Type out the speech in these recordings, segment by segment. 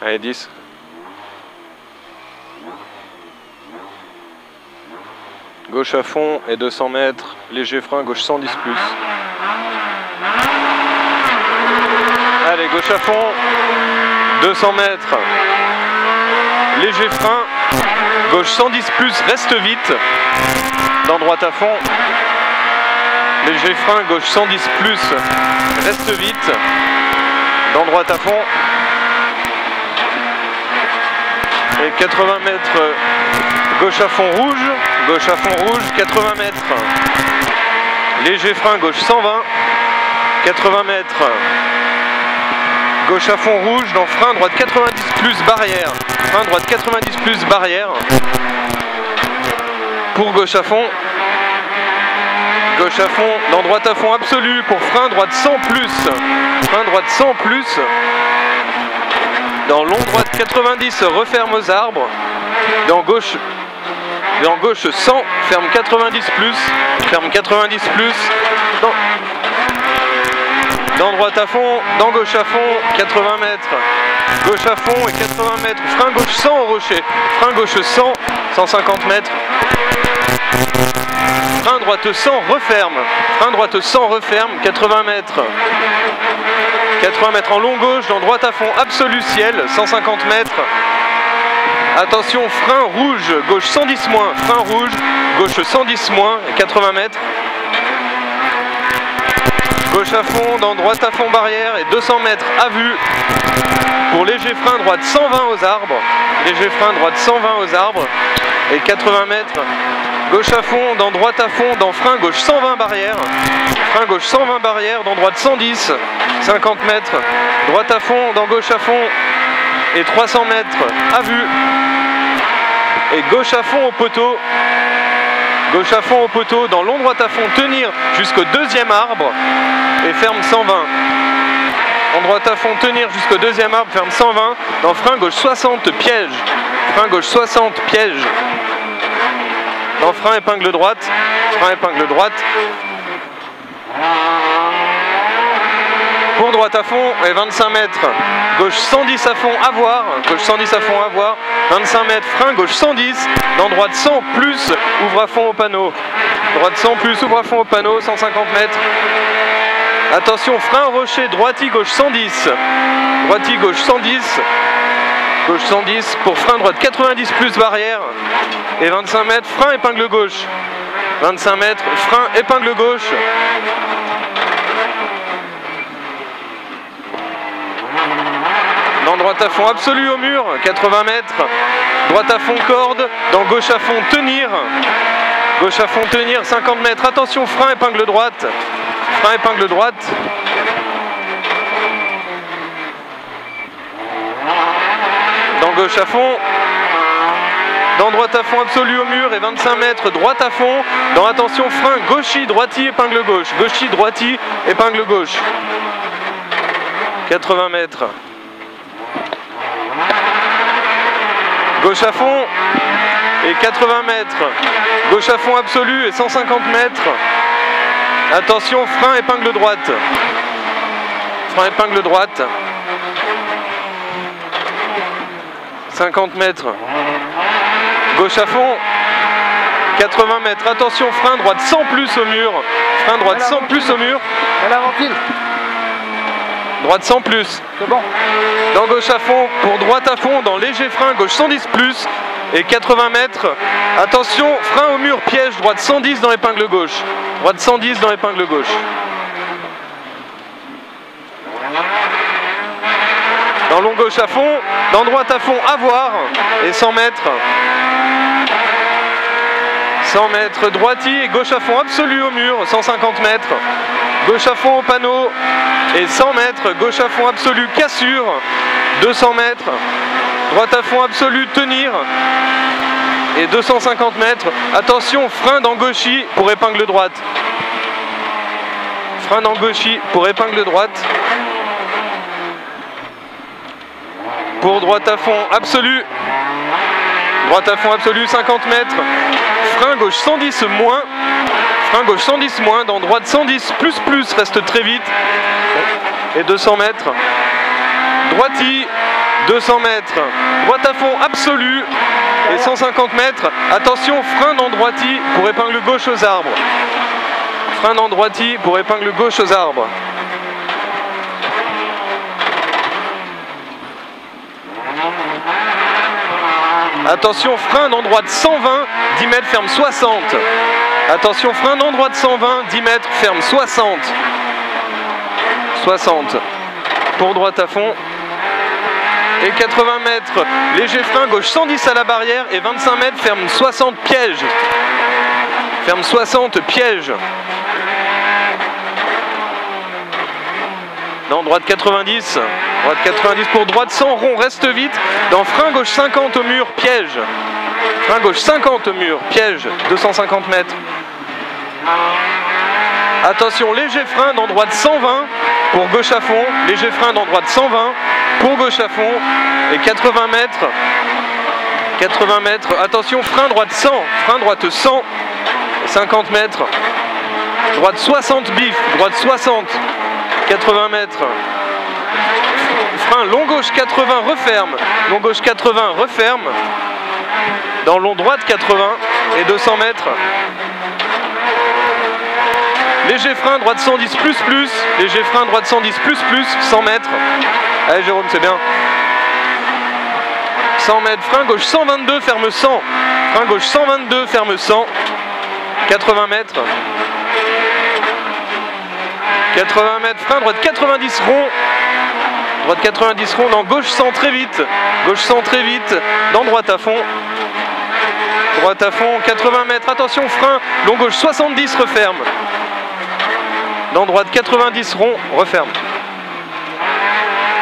Allez, 10. Gauche à fond et 200 mètres. Léger frein, gauche 110 plus. Allez, gauche à fond. 200 mètres. Léger frein. Gauche 110 plus, reste vite. Dans droite à fond. Léger frein, gauche 110 plus, reste vite. Dans droite à fond. Et 80 mètres, gauche à fond rouge. Gauche à fond rouge, 80 mètres. Léger frein, gauche 120. 80 mètres. Gauche à fond rouge, dans frein, droite 90 plus, barrière. Frein, droite 90 plus, barrière. Pour gauche à fond. Gauche à fond, dans droite à fond absolu. Pour frein, droite 100 plus. Frein, droite 100 plus. Dans long, droite 90, referme aux arbres. Dans gauche 100, ferme 90 plus. Ferme 90 plus. Dans droite à fond, dans gauche à fond, 80 mètres. Gauche à fond et 80 mètres. Frein gauche 100 au rocher. Frein gauche 100, 150 mètres. Frein droite 100, referme. Frein droite 100, referme, 80 mètres. 80 mètres en long gauche, dans droite à fond, absolu ciel, 150 mètres. Attention, frein rouge, gauche 110 moins. Frein rouge, gauche 110 moins, 80 mètres. Gauche à fond, dans droite à fond barrière et 200 mètres à vue. Pour léger frein, droite 120 aux arbres. Léger frein, droite 120 aux arbres et 80 mètres. Gauche à fond, dans droite à fond, dans frein, gauche 120 barrière. Frein gauche 120 barrière, dans droite 110, 50 mètres. Droite à fond, dans gauche à fond et 300 mètres à vue. Et gauche à fond au poteau. Gauche à fond au poteau, dans long droite à fond, tenir jusqu'au deuxième arbre et ferme 120. En droite à fond, tenir jusqu'au deuxième arbre, ferme 120. Dans frein gauche 60, piège. Frein gauche 60, piège. Dans frein épingle droite. Frein épingle droite. Pour droite à fond et 25 mètres. Gauche 110 à fond, à voir. Gauche 110 à fond, à voir. 25 mètres, frein gauche 110. Dans droite 100 plus, ouvre à fond au panneau. Droite 100 plus, ouvre à fond au panneau, 150 mètres. Attention, frein rocher, droiti gauche 110. Droiti gauche 110. Gauche 110 pour frein droite 90 plus barrière. Et 25 mètres, frein épingle gauche. 25 mètres, frein épingle gauche. Dans droite à fond absolu au mur, 80 mètres. Droite à fond corde, dans gauche à fond tenir. Gauche à fond tenir, 50 mètres. Attention, frein épingle droite. Frein épingle droite. Dans gauche à fond. Dans droite à fond absolu au mur et 25 mètres. Droite à fond. Dans attention, frein gauchi, droiti, épingle gauche. Gauchi, droiti, épingle gauche. 80 mètres. Gauche à fond et 80 mètres. Gauche à fond absolu et 150 mètres. Attention, frein épingle droite. Frein épingle droite. 50 mètres. Gauche à fond. 80 mètres. Attention, frein droite 100 plus au mur. Frein droite 100 plus au mur. Droite 100 plus. C'est bon. Dans gauche à fond, pour droite à fond, dans léger frein, gauche 110 plus et 80 mètres. Attention, frein au mur, piège, droite 110 dans épingle gauche. Droite 110 dans épingle gauche. Dans long gauche à fond, dans droite à fond, à voir et 100 mètres. 100 mètres, droiti et gauche à fond absolu au mur, 150 mètres. Gauche à fond au panneau et 100 mètres, gauche à fond absolu, cassure, 200 mètres. Droite à fond absolu, tenir et 250 mètres. Attention, frein dans gauchi pour épingle droite. Frein dans gauchi pour épingle droite. Pour droite à fond absolu. Droite à fond absolu, 50 mètres. Frein gauche 110 moins. Frein gauche 110 moins. Dans droite 110 plus plus, reste très vite. Et 200 mètres. Droiti. 200 mètres, droite à fond absolue et 150 mètres. Attention, frein dans droiti pour épingle gauche aux arbres. Frein dans droiti pour épingle gauche aux arbres. Attention, frein dans droite 120, 10 mètres, ferme 60. Attention, frein dans droite 120, 10 mètres, ferme 60. 60. Pour droite à fond. Et 80 mètres, léger frein, gauche 110 à la barrière et 25 mètres, ferme 60, piège. Ferme 60, piège. Non, droite 90. Droite 90 pour droite 100, rond, reste vite. Dans frein gauche 50 au mur, piège. Frein gauche 50 au mur, piège, 250 mètres. Attention, léger frein dans droite 120 pour gauche à fond. Léger frein dans droite 120 pour gauche à fond. Et 80 mètres. 80 mètres. Attention, frein droite 100. Frein droite 100. 50 mètres. Droite 60 bif. Droite 60. 80 mètres. Frein long gauche 80, referme. Long gauche 80, referme. Dans long droite 80 et 200 mètres. Léger frein droite 110 plus plus. Léger frein droite 110 plus plus. 100 mètres. Allez Jérôme, c'est bien. 100 mètres. Frein gauche 122, ferme 100. Frein gauche 122, ferme 100. 80 mètres. 80 mètres. Frein droite 90 rond. Droite 90 rond, dans gauche 100 très vite. Gauche 100 très vite. Dans droite à fond. Droite à fond, 80 mètres. Attention, frein. Long gauche 70, referme. Dans droite 90 rond, referme.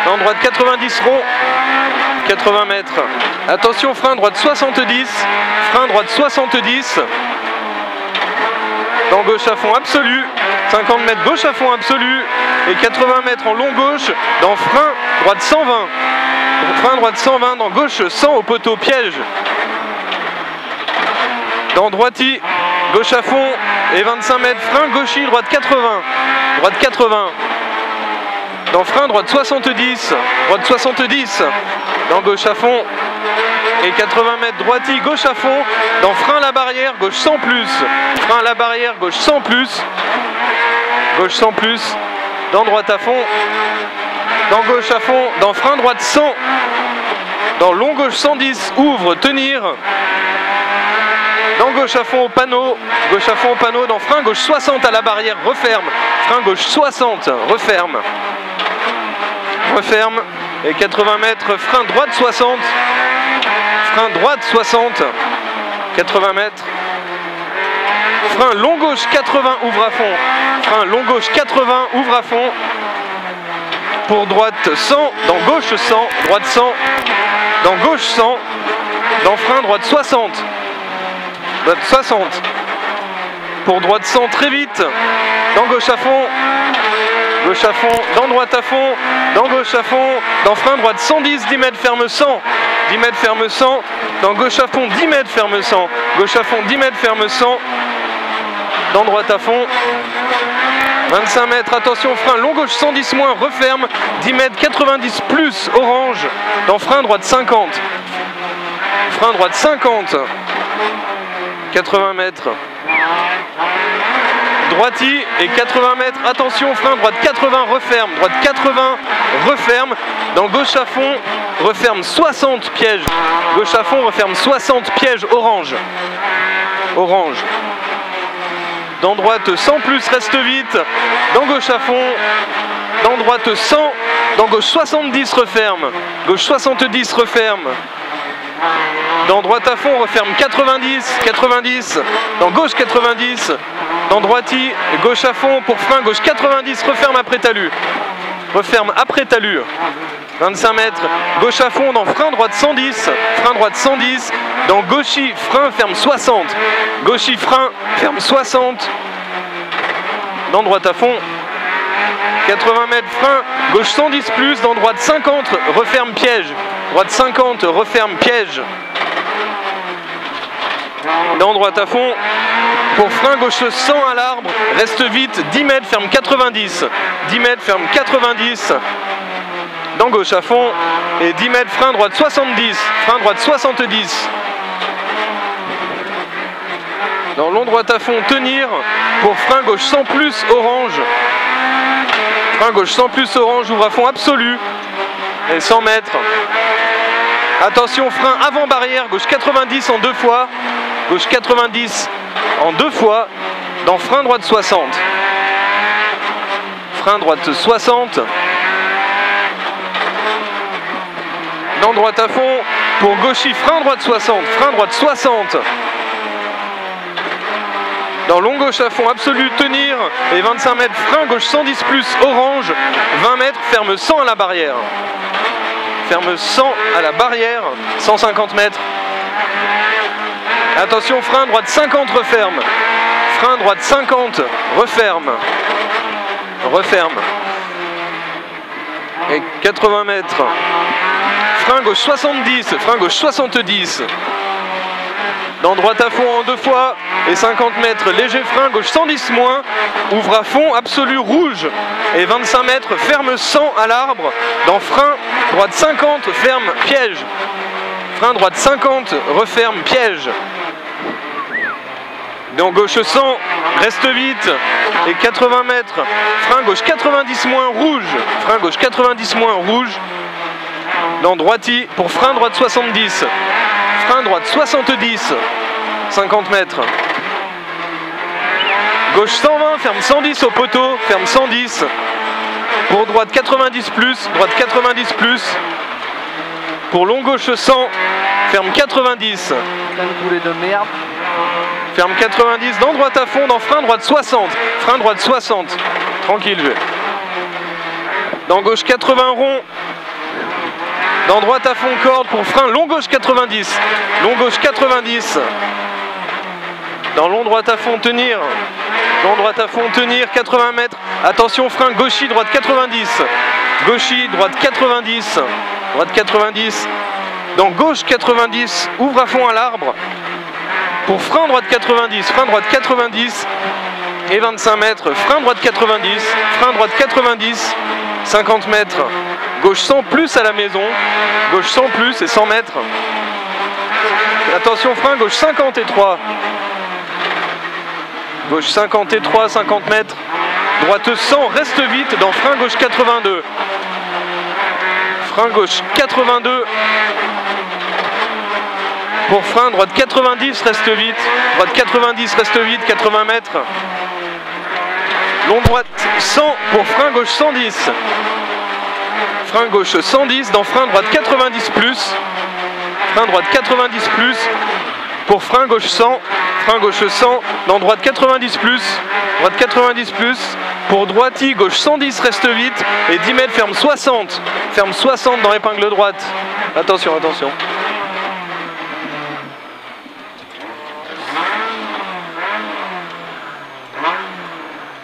Dans droite 90 rond, 80 mètres. Attention, frein droite 70. Frein droite 70. Dans gauche à fond absolu. 50 mètres gauche à fond absolu. Et 80 mètres en long gauche. Dans frein droite 120. Frein droite 120. Dans gauche 100 au poteau, piège. Dans droiti, gauche à fond. Et 25 mètres. Frein gauchi, droite 80. Droite 80. Dans frein droite 70. Droite 70. Dans gauche à fond. Et 80 mètres droiti, gauche à fond. Dans frein la barrière, gauche 100 plus. Frein la barrière, gauche 100 plus. Gauche 100 plus. Dans droite à fond. Dans gauche à fond. Dans frein droite 100. Dans long gauche 110, ouvre, tenir. Dans gauche à fond au panneau. Gauche à fond au panneau. Dans frein gauche 60 à la barrière, referme. Frein gauche 60, referme. Referme. Et 80 mètres, frein droite 60. Frein droite 60. 80 mètres. Frein long gauche 80, ouvre à fond. Frein long gauche 80, ouvre à fond. Pour droite 100, dans gauche 100, droite 100. Dans gauche 100. Dans frein droite 60. Droite 60. Pour droite 100, très vite. Dans gauche à fond. Gauche à fond, dans droite à fond, dans gauche à fond, dans frein droite 110, 10 mètres, ferme 100, 10 mètres, ferme 100, dans gauche à fond, 10 mètres, ferme 100, gauche à fond, 10 mètres, ferme 100, dans droite à fond, 25 mètres, attention, frein, long gauche 110 moins, referme, 10 mètres, 90 plus, orange, dans frein droite 50, frein droite 50, 80 mètres, droiti et 80 mètres, attention, frein droite 80, referme, droite 80, referme, dans gauche à fond, referme 60, piège, gauche à fond, referme 60, piège, orange, orange, dans droite 100 plus, reste vite, dans gauche à fond, dans droite 100, dans gauche 70, referme, gauche 70, referme, dans droite à fond, referme 90, 90, dans gauche 90, dans droiti, gauche à fond pour frein, gauche 90, referme après talus. Referme après talus. 25 mètres, gauche à fond dans frein droite 110, frein droite 110, dans gauchi, frein, ferme 60. Gauchi, frein, ferme 60. Dans droite à fond. 80 mètres, frein, gauche 110 plus, dans droite 50, referme piège. Droite 50, referme piège. Dans droite à fond, pour frein gauche 100 à l'arbre, reste vite, 10 mètres, ferme 90. 10 mètres, ferme 90. dans gauche à fond, et 10 mètres, frein droite 70, frein droite 70. Dans long droite à fond, tenir, pour frein gauche 100 plus orange. Frein gauche 100 plus orange, ouvre à fond absolu, et 100 mètres. Attention, frein avant barrière, gauche 90 en 2 fois, gauche 90 en 2 fois, dans frein droite 60. Frein droite 60. Dans droite à fond, pour gauchy, frein droite 60, frein droite 60. Dans long gauche à fond, absolu, tenir, et 25 mètres, frein gauche 110 plus, orange, 20 mètres, ferme 100 à la barrière. Ferme 100 à la barrière, 150 mètres. Attention, frein droite 50, referme. Frein droite 50, referme. Referme. Et 80 mètres. Frein gauche 70, frein gauche 70. Dans droite à fond en 2 fois, et 50 mètres, léger frein, gauche 110 moins, ouvre à fond, absolu, rouge, et 25 mètres, ferme 100 à l'arbre, dans frein, droite 50, ferme, piège. Frein droite 50, referme, piège. Dans gauche 100, reste vite, et 80 mètres, frein gauche 90 moins, rouge, frein gauche 90 moins, rouge, dans droiti, pour frein droite 70. Frein droite 70, 50 mètres. Gauche 120, ferme 110 au poteau, ferme 110. Pour droite 90 plus, droite 90 plus. Pour long gauche 100, ferme 90. Boulet de merde. Ferme 90, dans droite à fond, dans frein droite 60. Frein droite 60. Tranquille, je vais. Dans gauche 80 rond. Dans droite à fond, corde pour frein, long gauche 90. Long gauche 90. Dans long droite à fond, tenir. Long droite à fond, tenir, 80 mètres. Attention, frein gauchy, droite 90. Gauchy, droite 90. Droite 90. Dans gauche 90, ouvre à fond à l'arbre. Pour frein droite 90. Frein droite 90. Et 25 mètres. Frein droite 90. Frein droite 90. 50 mètres. Gauche 100 plus à la maison, gauche 100 plus et 100 mètres. Attention, frein gauche 53. Gauche 53, 50 mètres. Droite 100, reste vite dans frein gauche 82. Frein gauche 82. Pour frein droite 90, reste vite. Droite 90, reste vite, 80 mètres. Long droite 100 pour frein gauche 110. Frein gauche 110, dans frein droite 90 plus. Frein droite 90 plus. Pour frein gauche 100. Frein gauche 100, dans droite 90 plus. Droite 90 plus. Pour droiti, gauche 110, reste vite. Et 10 mètres, ferme 60. Ferme 60 dans épingle droite. Attention, attention.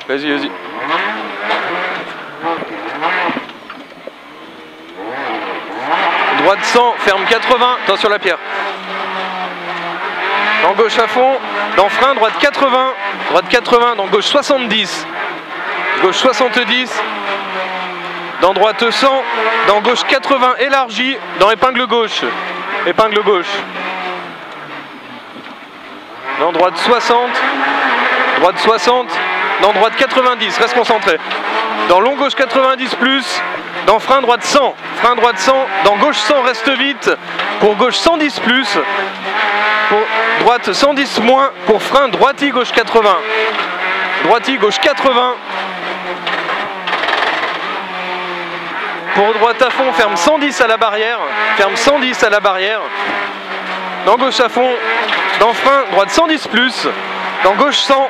Vas-y, vas-y. Droite 100, ferme 80, attention la pierre. Dans gauche à fond, dans frein, droite 80, dans gauche 70. Gauche 70, dans droite 100, dans gauche 80, élargi, dans épingle gauche. Épingle gauche. Dans droite 60, dans droite 90, reste concentré. Dans long gauche 90 plus, dans frein droite 100, dans gauche 100, reste vite, pour gauche 110 plus, pour droite 110 moins, pour frein droiti gauche 80, droiti gauche 80, pour droite à fond, ferme 110 à la barrière, dans gauche à fond, dans frein droite 110 plus, dans gauche 100,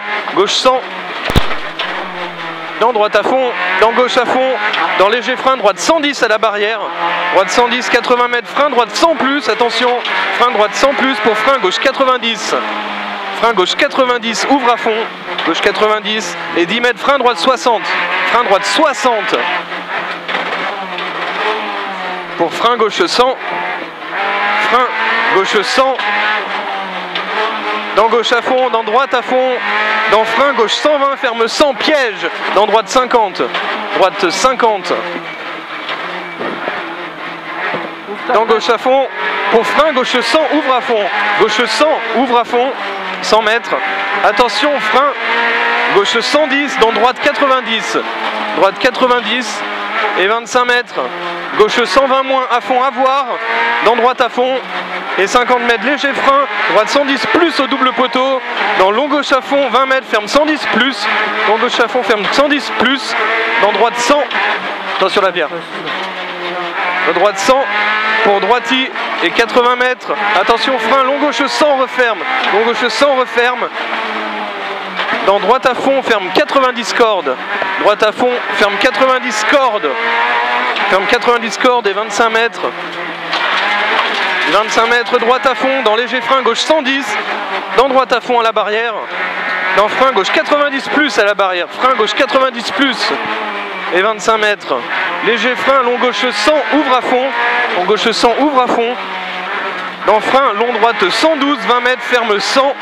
dans droite à fond, dans gauche à fond, dans léger frein, droite 110 à la barrière, droite 110, 80 mètres, frein droite 100 plus, attention, frein droite 100 plus pour frein gauche 90, frein gauche 90, ouvre à fond, gauche 90, et 10 mètres, frein droite 60, pour frein gauche 100, frein gauche 100, dans gauche à fond, dans droite à fond, dans frein gauche 120, ferme 100, piège, dans droite 50, dans gauche à fond, pour frein, gauche 100, ouvre à fond, gauche 100, ouvre à fond, 100 mètres, attention, frein, gauche 110, dans droite 90, droite 90 et 25 mètres, gauche 120 moins, à fond, à voir, dans droite à fond, et 50 mètres, léger frein, droite 110 plus au double poteau, dans long gauche à fond, 20 mètres, ferme 110 plus, dans gauche à fond, ferme 110 plus, dans droite 100, attention la bière, dans droite 100, pour droiti et 80 mètres, attention frein, long gauche 100, referme, long gauche 100, referme, dans droite à fond, ferme 90 cordes, droite à fond, ferme 90 cordes, ferme 90 cordes et 25 mètres, 25 mètres, droite à fond, dans léger frein, gauche 110, dans droite à fond à la barrière, dans frein, gauche 90 plus à la barrière, frein, gauche 90 plus et 25 mètres, léger frein, long gauche 100, ouvre à fond, long gauche 100, ouvre à fond, dans frein, long droite 112, 20 mètres, ferme 100,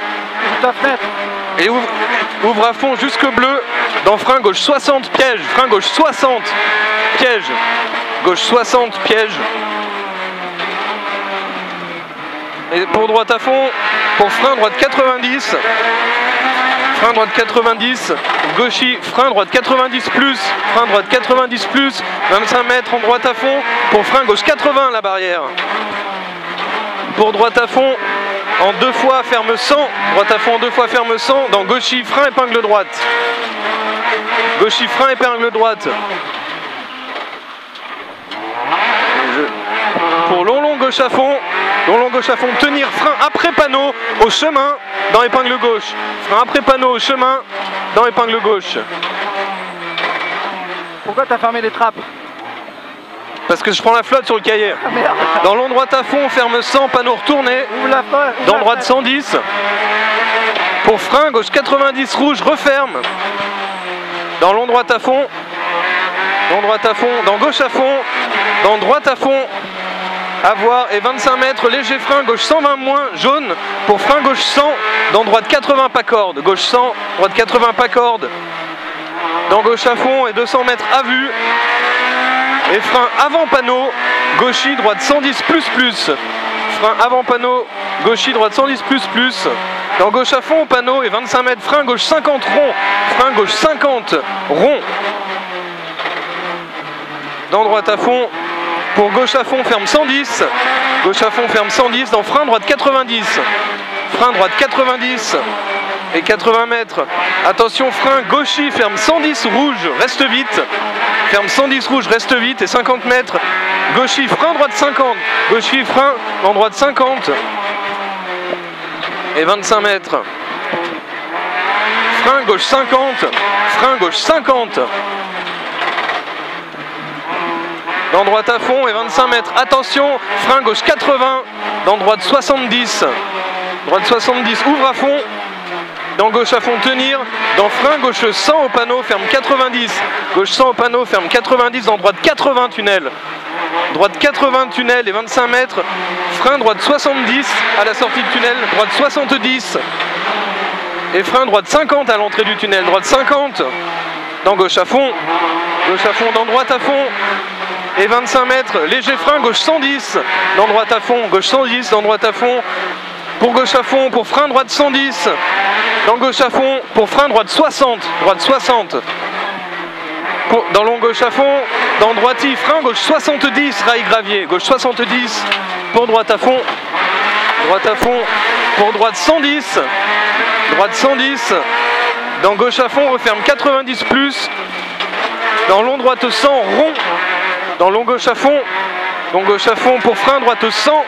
et ouvre à fond jusque bleu, dans frein, gauche 60, piège, frein, gauche 60, piège, gauche 60, piège. Et pour droite à fond, pour frein, droite 90, frein, droite 90, gauchy, frein, droite 90 plus, frein, droite 90 plus, 25 mètres en droite à fond, pour frein, gauche 80 la barrière. Pour droite à fond, en 2 fois, ferme 100, droite à fond en 2 fois, ferme 100, dans gauchy, frein, épingle droite. Gauchy, frein, épingle droite. Pour long gauche à fond, tenir frein après panneau au chemin dans épingle gauche. Frein après panneau au chemin dans épingle gauche. Pourquoi t'as fermé les trappes? Parce que je prends la flotte sur le cahier. Ah, merde. Dans long droite à fond, ferme 100, panneau retourné. Dans droite 110. Pour frein, gauche 90, rouge, referme. Dans long droite à fond. Dans droite à fond, dans gauche à fond. Dans droite à fond. À voir, et 25 mètres, léger frein, gauche 120 moins, jaune, pour frein gauche 100, dans droite 80 pas corde, gauche 100, droite 80 pas corde, dans gauche à fond et 200 mètres à vue, et frein avant panneau, gauchy, droite 110 plus plus, frein avant panneau, gauchy, droite 110 plus plus, dans gauche à fond au panneau et 25 mètres, frein gauche 50 rond, frein gauche 50 rond, dans droite à fond. Pour gauche à fond, ferme 110. Gauche à fond, ferme 110. Dans frein droite 90. Frein droite 90. Et 80 mètres. Attention, frein gauchy, ferme 110 rouge, reste vite. Ferme 110 rouge, reste vite. Et 50 mètres. Gauchy, frein droite 50. Gauchy, frein dans droite 50. Et 25 mètres. Frein gauche 50. Frein gauche 50. Dans droite à fond et 25 mètres. Attention, frein gauche 80, dans droite 70. Droite 70, ouvre à fond. Dans gauche à fond, tenir. Dans frein gauche 100 au panneau, ferme 90. Gauche 100 au panneau, ferme 90. Dans droite 80, tunnel. Droite 80, tunnel et 25 mètres. Frein droite 70 à la sortie de tunnel. Droite 70. Et frein droite 50 à l'entrée du tunnel. Droite 50. Dans gauche à fond. Gauche à fond, dans droite à fond. Et 25 mètres, léger frein, gauche 110, dans droite à fond, gauche 110, dans droite à fond, pour gauche à fond, pour frein droite 110, dans gauche à fond, pour frein droite 60, droite 60, dans long gauche à fond, dans droiti, frein gauche 70, rail gravier, gauche 70, pour droite à fond, pour droite 110, dans gauche à fond, referme 90 plus, dans long droite 100, rond, dans long gauche à fond pour frein droite 100,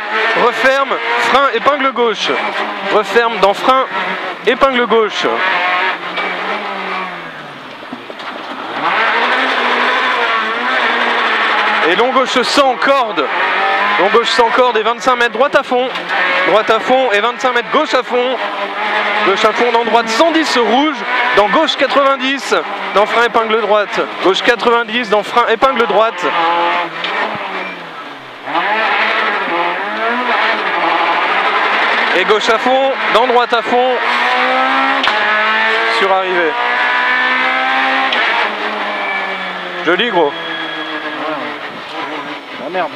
referme, frein, épingle gauche, referme dans frein, épingle gauche. Et long gauche 100 corde, long gauche 100 corde et 25 mètres, droite à fond et 25 mètres, gauche à fond dans droite 110 rouge, dans gauche 90, dans frein épingle droite, gauche 90, dans frein épingle droite. Et gauche à fond, dans droite à fond, sur arrivée. Joli gros. Ah merde.